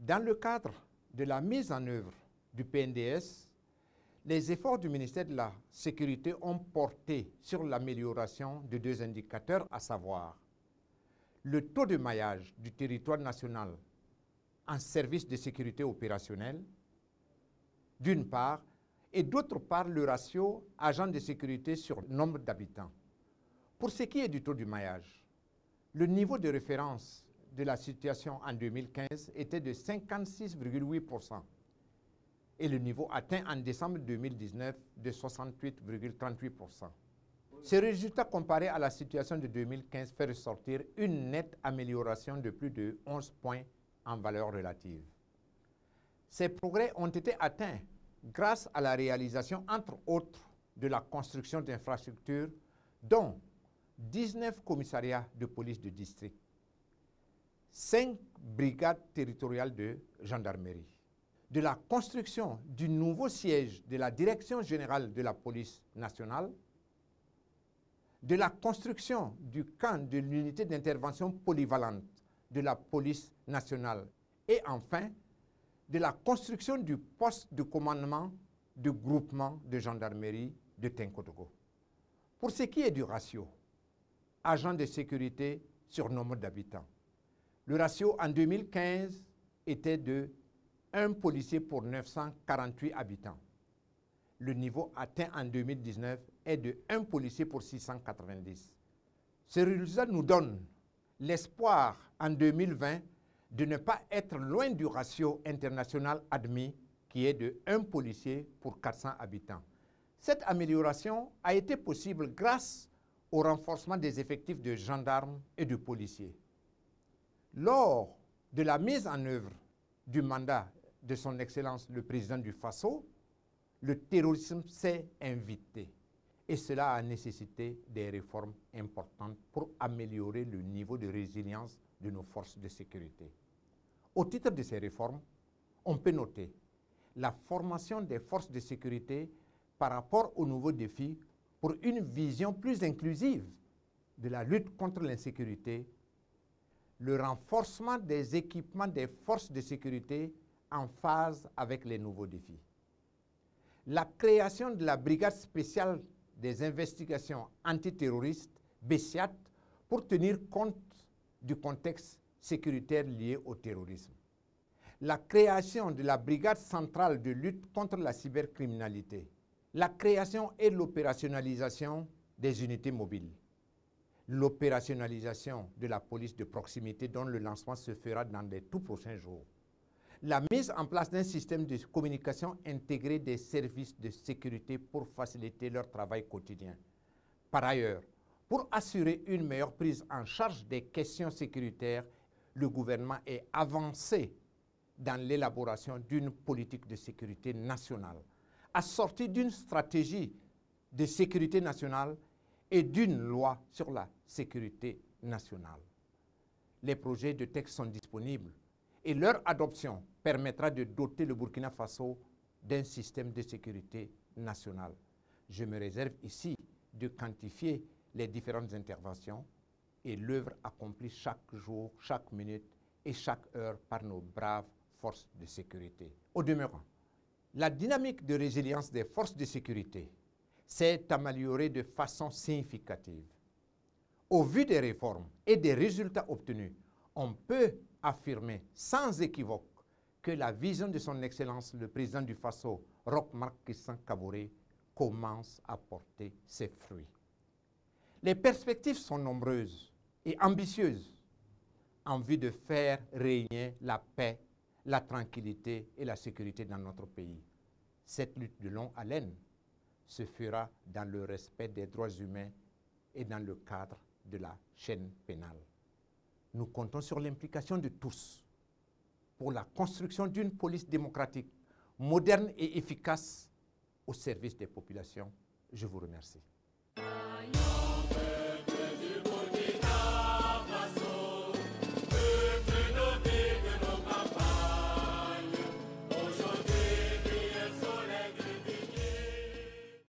Dans le cadre de la mise en œuvre du PNDS, les efforts du ministère de la Sécurité ont porté sur l'amélioration de deux indicateurs, à savoir le taux de maillage du territoire national en service de sécurité opérationnelle, d'une part, et d'autre part, le ratio agent de sécurité sur nombre d'habitants. Pour ce qui est du taux du maillage, le niveau de référence de la situation en 2015 était de 56,8% et le niveau atteint en décembre 2019 de 68,38%. Ce résultat comparé à la situation de 2015 fait ressortir une nette amélioration de plus de 11 points en valeur relative. Ces progrès ont été atteints grâce à la réalisation, entre autres, de la construction d'infrastructures, dont 19 commissariats de police de district, 5 brigades territoriales de gendarmerie, de la construction du nouveau siège de la Direction générale de la police nationale, de la construction du camp de l'unité d'intervention polyvalente de la police nationale et enfin de la construction du poste de commandement du groupement de gendarmerie de Tenkotogo. Pour ce qui est du ratio, agents de sécurité sur nombre d'habitants, le ratio en 2015 était de 1 policier pour 948 habitants. Le niveau atteint en 2019 est de 1 policier pour 690. Ce résultat nous donne l'espoir en 2020 de ne pas être loin du ratio international admis qui est de 1 policier pour 400 habitants. Cette amélioration a été possible grâce au renforcement des effectifs de gendarmes et de policiers. Lors de la mise en œuvre du mandat de son Excellence le Président du Faso, le terrorisme s'est invité et cela a nécessité des réformes importantes pour améliorer le niveau de résilience de nos forces de sécurité. Au titre de ces réformes, on peut noter la formation des forces de sécurité par rapport aux nouveaux défis pour une vision plus inclusive de la lutte contre l'insécurité, le renforcement des équipements des forces de sécurité en phase avec les nouveaux défis, la création de la Brigade spéciale des investigations antiterroristes, BESIAT, pour tenir compte du contexte sécuritaire lié au terrorisme, la création de la Brigade centrale de lutte contre la cybercriminalité, la création et l'opérationnalisation des unités mobiles, l'opérationnalisation de la police de proximité dont le lancement se fera dans les tout prochains jours, la mise en place d'un système de communication intégré des services de sécurité pour faciliter leur travail quotidien. Par ailleurs, pour assurer une meilleure prise en charge des questions sécuritaires, le gouvernement est avancé dans l'élaboration d'une politique de sécurité nationale, assortie d'une stratégie de sécurité nationale et d'une loi sur la sécurité nationale. Les projets de texte sont disponibles et leur adoption permettra de doter le Burkina Faso d'un système de sécurité nationale. Je me réserve ici de quantifier les différentes interventions et l'œuvre accomplie chaque jour, chaque minute et chaque heure par nos braves forces de sécurité. Au demeurant, la dynamique de résilience des forces de sécurité s'est améliorée de façon significative. Au vu des réformes et des résultats obtenus, on peut affirmer sans équivoque que la vision de son Excellence le Président du Faso, Roch Marc Christian Kaboré, commence à porter ses fruits. Les perspectives sont nombreuses et ambitieuses en vue de faire régner la paix, la tranquillité et la sécurité dans notre pays. Cette lutte de longue haleine se fera dans le respect des droits humains et dans le cadre de la chaîne pénale. Nous comptons sur l'implication de tous pour la construction d'une police démocratique, moderne et efficace au service des populations. Je vous remercie.